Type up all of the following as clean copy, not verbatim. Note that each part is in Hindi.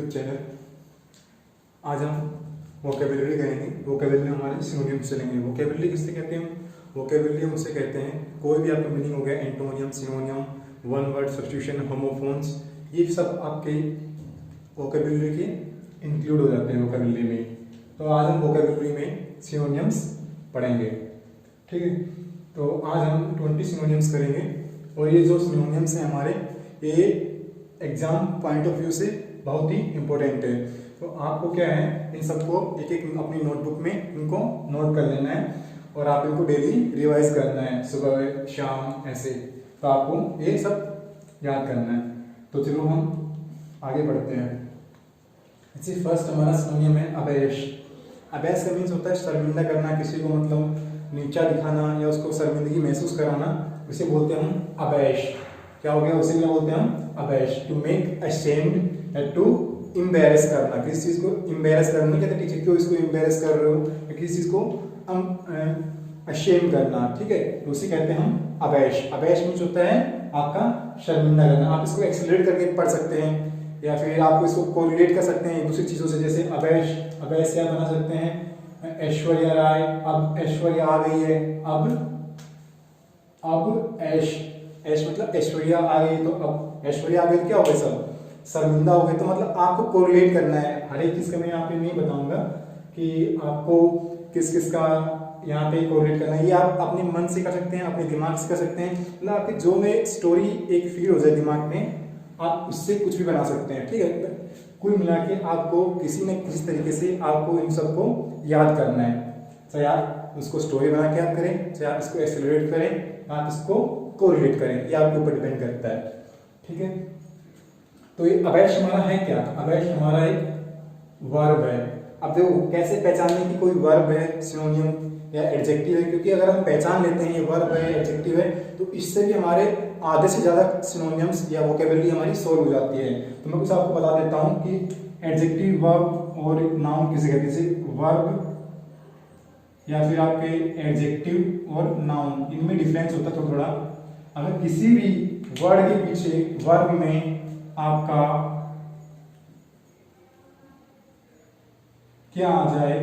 YouTube channel. आज हम वोकेबुलरी करेंगे। वोकेबुलरी हमारे सिनोनियम चलेंगे। वोकेबुलरी किससे कहते हैं? वोकेबुलरी हम उसे कहते हैं कोई भी आपका मीनिंग हो गया, antonym, सिनोनियम, one word substitution, homophones, ये सब आपके वोकेबुलरी के इंक्लूड हो जाते हैं वोकेबुलरी में। तो आज हम वोकेबुलरी में सिनोनियम्स पढ़ेंगे, ठीक है। तो आज हम 20 सिनोनियम्स करेंगे और ये जो सिनोनियम्स हैं हमारे, ये एग्जाम पॉइंट ऑफ व्यू से बहुत ही इम्पोर्टेंट है। तो आपको क्या है, इन सबको एक एक अपनी नोटबुक में इनको नोट कर लेना है और आप इनको डेली रिवाइज करना है, सुबह शाम ऐसे। तो आपको ये सब याद करना है। तो चलो हम आगे बढ़ते हैं। इसी फर्स्ट हमारा सिनोनियम है अबैश। अबैश का मीन्स होता है शर्मिंदा करना किसी को, मतलब नीचा दिखाना या उसको शर्मिंदगी महसूस कराना, उसे बोलते हैं हम अबैश। क्या हो गया, उसे क्या बोलते हैं हम? अबैश। टू मेक अशेम्ड या टू इम्बेरस करना, किसी चीज को इम्बेरस करना। नहीं कहते टीचर क्यों इसको इम्बेरस कर रहे हो, या किसी चीज को अशेम करना, ठीक है, तो उसे कहते हैं हम अबैश। अबैश मीन्स होता है आपका शर्मिंदा करना। आप इसको एक्सेलरेट करके पढ़ सकते हैं या फिर आप इसको कोरिलेट कर सकते हैं दूसरी चीजों से। जैसे अबैश, अबैश क्या बना सकते हैं? ऐश्वर्या राय। अब ऐश्वर्या आ गई है, अब ऐश, ऐश मतलब ऐश्वर्या आ गई, तो अब ऐश्वर्या आ गई तो क्या हो गया, सब शर्मिंदा हो गए। तो मतलब आपको कोरिलेट करना है। हर एक चीज का मैं यहाँ पे नहीं बताऊंगा कि आपको किस किस का यहाँ पे कोरिलेट करना है। ये आप अपने मन से कर सकते हैं, अपने दिमाग से कर सकते हैं। मतलब आपकी जो में स्टोरी एक फील हो जाए दिमाग में, आप उससे कुछ भी बना सकते हैं, ठीक है। कुल मिला के आपको किसी न किसी तरीके से आपको इन सबको याद करना है। चाहे आप उसको स्टोरी बना के याद करें, चाहे आप इसको एक्सेलरेट करें, आप इसको कोरिलेट करें, ये आपके ऊपर डिपेंड करता है, ठीक है। तो ये अबैश हमारा है क्या? अबैश हमारा एक वर्ब है। अब देखो कैसे पहचानने की कोई वर्ब है, सिनोनियम या एडजेक्टिव है, क्योंकि अगर हम पहचान लेते हैं ये वर्ब है, एडजेक्टिव है, तो इससे भी हमारे आधे से ज्यादा सिनोनियम्स या वोकेबुलरी हमारी सोल्व हो जाती है। तो मैं कुछ आपको बता देता हूँ कि एडजेक्टिव, वर्ब और नाउन किसे कहते हैं। वर्ब या फिर आपके एडजेक्टिव और नाउन, इनमें डिफरेंस होता है थोड़ा। अगर किसी भी वर्ड के पीछे वर्ब में आपका क्या आ जाए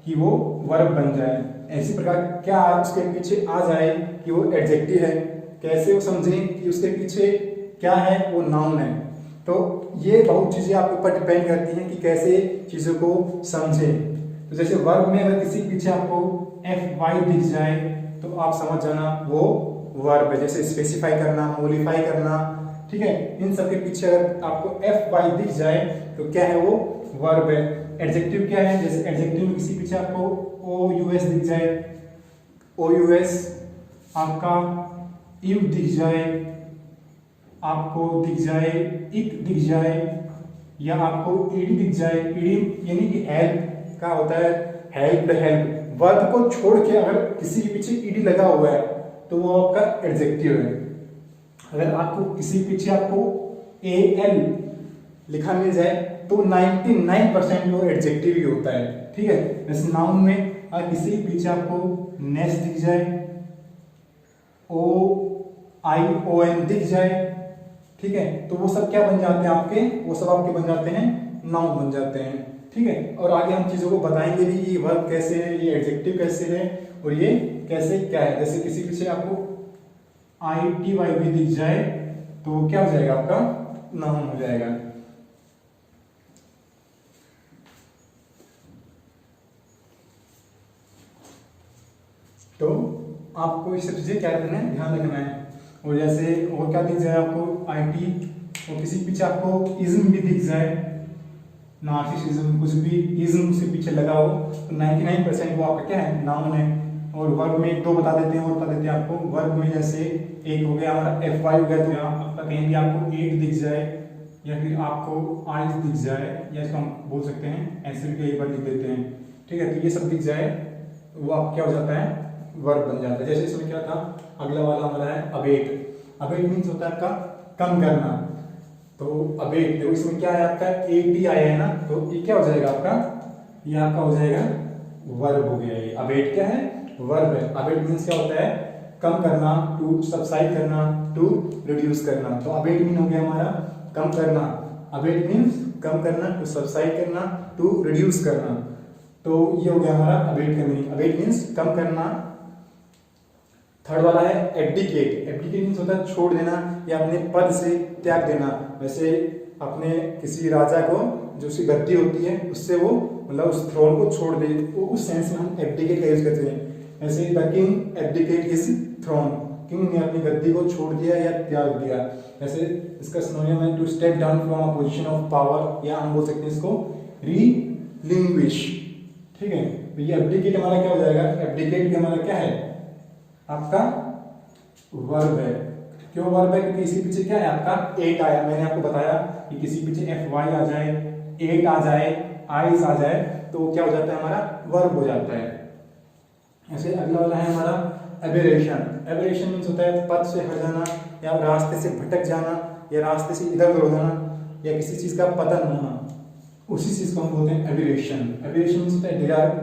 कि वो वर्ब बन जाए, ऐसी प्रकार क्या उसके पीछे आ जाए कि वो एडजेक्टिव है, कैसे वो समझें कि उसके पीछे क्या है, वो नाउन है। तो ये बहुत चीजें आपके ऊपर डिपेंड करती हैं कि कैसे चीजों को समझें। तो जैसे वर्ब में अगर किसी पीछे आपको FY दिख जाए तो आप समझ जाना वो वर्ब है। जैसे स्पेसिफाई करना, मोडिफाई करना, ठीक है, इन सब के पीछे अगर आपको FY दिख जाए तो क्या है, वो वर्ब है। एडजेक्टिव क्या है? जैसे एडजेक्टिव में किसी पीछे आपको OUS दिख जाए, OUS आपका इव दिख जाए, आपको दिख जाए इक दिख जाए, या आपको ईडी दिख जाए। ईडी यानी कि हेल्प का होता है, हेल्प हेल्प। वर्ब को छोड़ के अगर किसी के पीछे ईडी लगा हुआ है तो वो आपका एडजेक्टिव है। अगर आपको किसी पीछे आपको AL लिखा मिल जाए तो 99% वो एडजेक्टिव ही होता है, ठीक है। जैसे नाउन में अगर किसी के पीछे आपको नेस दिख जाए, OION दिख जाए, ठीक है, तो वो सब क्या बन जाते हैं आपके? वो सब आपके बन जाते हैं नाउन बन जाते हैं, ठीक है। और आगे हम चीजों को बताएंगे भी, ये वर्ब कैसे है, ये एडजेक्टिव कैसे है और ये कैसे क्या है। जैसे किसी पीछे आपको ITY भी दिख जाए तो क्या हो जाएगा, आपका नाउन हो जाएगा। तो आपको ये सब चीजें क्या रखना है, ध्यान रखना है। और जैसे और क्या दिख जाए आपको IT, और किसी पीछे आपको इज्म भी दिख जाए, नार्सिसिज्म, कुछ भी इज्म से पीछे लगा हो तो 99% वो आपका क्या है, नाउन है। और वर्ब में दो बता देते हैं और बता देते हैं आपको। वर्ब में जैसे एक हो गया हमारा FY हो गया, तो यहाँ आपका कहीं भी आपको एट दिख जाए या फिर आपको आइज दिख जाए, या इसको हम बोल सकते हैं ऐसे भी कई बार लिख देते हैं, ठीक है। तो ये सब दिख जाए वो आप क्या हो जाता है, वर्ब बन जाता है। जैसे इसमें क्या था, अगला वाला हमारा है अबेट। अबेट मीन्स होता है आपका कम करना। तो अबेट देखो इसमें क्या है आपका AT आया है ना, तो ये क्या हो जाएगा आपका, ये आपका हो जाएगा वर्ब हो गया। ये अबेट क्या है, वर्ब है। अबेट मीन्स क्या होता है, कम करना, टू सबसाइड करना, टू रिड्यूस करना। तो अबेट मीन हो गया हमारा कम करना, अबेट मीन्स कम करना, टू सबसाइड करना, टू रिड्यूस करना। तो ये हो गया हमारा अबेट का मीनिंग। अबेट मीन्स कम करना। थर्ड वाला है एब्डिकेट। एब्डिकेट मीन्स होता है छोड़ देना या अपने पद से त्याग देना। वैसे अपने किसी राजा को जो उसकी गद्दी होती है उससे वो मतलब उस थ्रोन को छोड़ दे, वो उस सेंस में हम एब्डिकेट का यूज करते हैं। ऐसे the king abdicate his throne, king ने अपनी गद्दी को छोड़ दिया या त्याग दिया। ऐसे इसका सिनोनिम है to step down from a position of power, या हम बोल सकते हैं इसको रिलिंग्विश। ठीक है, तो ये एब्डिकेट हमारा क्या हो जाएगा, एब्डिकेट भी हमारा क्या है आपका वर्ब है। क्यों वर्ब है, क्योंकि इसी पीछे क्या है आपका एट आया। मैंने आपको बताया कि किसी पीछे एफ वाई आ जाए, एट आ जाए, आइज आ जाए तो क्या हो जाता है हमारा वर्ब हो जाता है। ऐसे अगला वाला है हमारा एबेरेशन। एबेरेशन मीन्स होता है पथ से हट जाना या रास्ते से भटक जाना या रास्ते से इधर उधर हो जाना या किसी चीज का पतन होना, उसी चीज को हम बोलते हैं एबेरेशन। एबेरेशन मीन्स होता है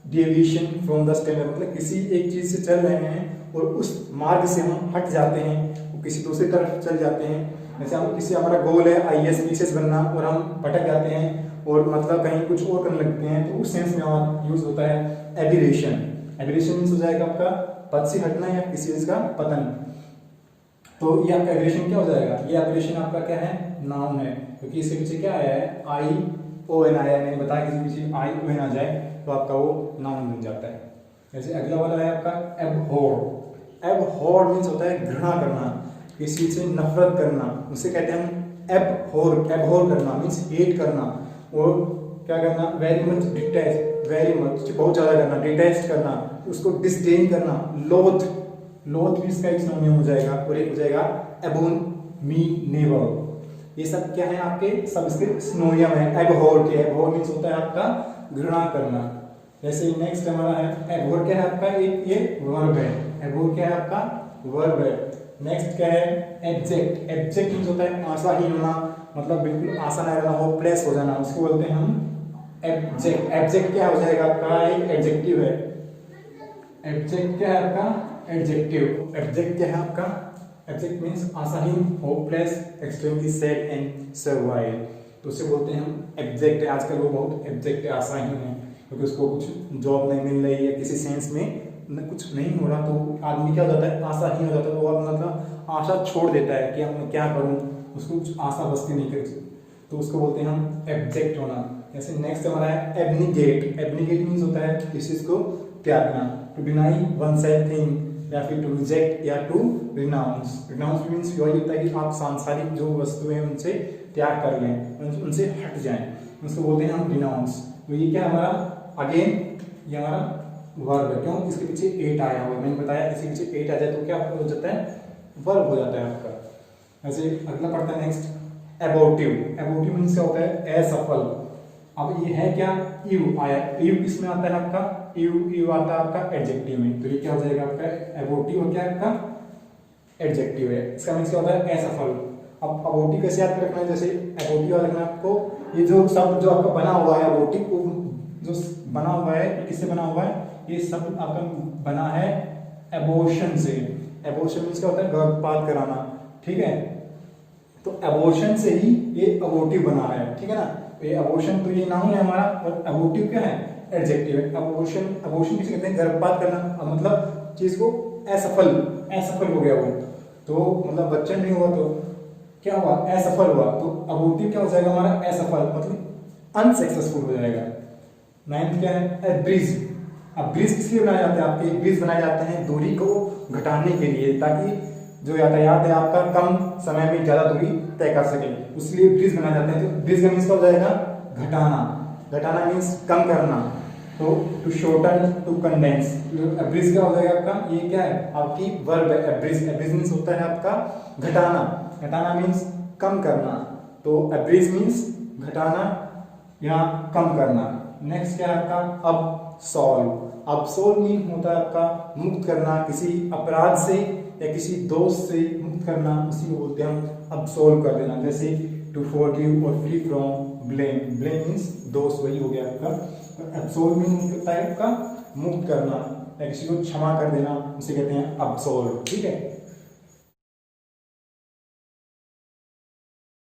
डेविएशन फ्रॉम द स्टैंडर्ड, मतलब किसी एक चीज से चल रहे हैं और उस मार्ग से हम हट जाते हैं, वो किसी दूसरी तरफ चल जाते हैं। जैसे हम किसी हमारा गोल है आईएएस पीसीएस बनना और हम भटक जाते हैं और मतलब कहीं कुछ और करने लगते हैं, तो उस सेंस में हमारा यूज होता है एबेरेशन। एबेरेशन मीन्स हो जाएगा आपका पद से हटना या किसी चीज का पतन। तो ये आपका एबेरेशन क्या हो जाएगा, ये एबेरेशन आपका क्या है, नाउन है, क्योंकि इसके पीछे क्या आया है आई ओ एन आया है। मैंने बताया किसी पीछे आई ओ एन आ जाए तो आपका वो नाउन बन जाता है। जैसे अगला वाला है आपका एबहॉर। एबहॉर मीन्स होता है घृणा करना, किसी से नफरत करना, उसे कहते हैं हम एबहॉर। एबहॉर करना मीन्स हेट करना, और क्या करना, very much detest, very much बहुत ज्यादा करना, डिटेस्ट करना, उसको डिस्डेन करना, लोथ। लोथ भी इसका एक सिनोनिम हो जाएगा, और एक हो जाएगा एबोमिनेबल। ये सब क्या है आपके, सब इसके सिनोनिम है एबहॉर के। एबहॉर मीन्स होता है आपका घृणा करना। जैसे नेक्स्ट हमारा है एबहॉर, क्या है आपका एक ये वर्ब है। एबहॉर क्या है आपका वर्ब है। नेक्स्ट क्या है एब्जेक्ट। एब्जेक्ट मीन्स होता है आशाहीन होना, मतलब बिल्कुल आशा नहीं रहना, होपलेस हो जाना, उसको बोलते हैं हम एब्जेक्ट। एब्जेक्ट क्या हो जाएगा आपका एक एडजेक्टिव है। एब्जेक्ट क्या है आपका एडजेक्टिव। एब्जेक्ट क्या है आपका, एब्जेक्ट मीन्स आशाहीन, hopeless, extremely sad and servile, तो उसे बोलते हैं हम एब्जेक्ट है। आजकल वो बहुत एब्जेक्ट है, आशाहीन है, क्योंकि उसको कुछ जॉब नहीं मिल रही है, किसी सेंस में कुछ नहीं हो रहा, तो आदमी क्या हो जाता है आशाहीन हो जाता है, तो वो मतलब आशा छोड़ देता है कि मैं क्या करूं, उसको कुछ आशा बसती नहीं करती, तो उसको बोलते हैं हम एब्जेक्ट होना। जैसे नेक्स्ट हमारा है एब्निगेट। एब्निगेट मीन्स होता है किसी चीज को त्यागना, टू डिनाई वनसेल्फ थिंग, या फिर टू रिजेक्ट या टू रिनाउंस। रिनाउंस मीन्स यही होता है कि आप सांसारिक जो वस्तुएं हैं उनसे त्याग कर लें, उनसे हट जाएं, उसको बोलते हैं हम रिनाउंस। तो ये क्या हमारा अगेन ये हमारा वर्ब है। क्यों, इसके पीछे एट आया हुआ है, मैंने बताया इसके पीछे एट आ जाए तो क्या हो जाता है वर्ब हो जाता है आपका। ऐसे अगला पढ़ता है नेक्स्ट एबोर्टिव। एबोर्टिव मीन्स क्या होता है असफल। अब ये है क्या, यू आया, यू किसमें आता है आपका, यू आता है आपका एडजेक्टिव में, तो ये क्या हो जाएगा आपका एबोर्टिव, और क्या आपका एडजेक्टिव है। इसका मीन्स क्या होता है असफल। अब अबोर्टिव कैसे याद रखना है, जैसे एबोर्टिव याद रखना आपको, ये जो शब्द जो आपका बना हुआ है अबोर्टिव, जो बना हुआ है किससे बना हुआ है, ये सब आपका बना है एबोर्शन से। एबोर्शन मीन्स क्या होता है गर्भपात कराना, ठीक है, तो एबोर्शन से ही ये अबोर्टिव बना है, ठीक है ना। तो ये अबोर्शन तो ये नाउन है हमारा, और अबोर्टिव क्या है एडजेक्टिव है। अबोर्शन, अबोर्शन किसे कहते हैं गर्भपात करना, मतलब चीज को असफल हो गया वो, तो मतलब बच्चा नहीं हुआ तो क्या हुआ असफल हुआ, तो अबोर्टिव क्या हो जाएगा हमारा असफल, मतलब अनसक्सेसफुल हो जाएगा। नाइन्थ क्या है ब्रिज। अब ब्रिज किस लिए बनाए जाते हैं, आपके ब्रिज बनाए जाते हैं दूरी को घटाने के लिए, ताकि जो यातायात है आपका कम समय में ज्यादा दूरी तय कर सके, उसलिए ब्रिज बनाए जाते हैं। तो ब्रिज का मीन्स क्या हो जाएगा घटाना। घटाना मीन्स कम करना, तो to shorten, to condense. Bridge क्या हो जाएगा आपका, ये क्या है आपकी वर्ब है ब्रिज। ब्रिज मीन्स होता है आपका घटाना। घटाना मीन्स कम करना, तो ब्रिज मीन्स घटाना या कम करना। नेक्स्ट क्या है आपका अबसॉल्व। अबसॉल्व मीन होता है आपका मुक्त करना, किसी अपराध से या किसी दोष से मुक्त करना, उसी को बोलते हैं हम अबसॉल्व कर देना। जैसे टू फॉरगिव और free from blame. Blame means दोष, वही हो गया आपका। अबसॉल्व मीन होता है आपका मुक्त करना या किसी को क्षमा कर देना, उसे कहते हैं अबसॉल्व, ठीक है।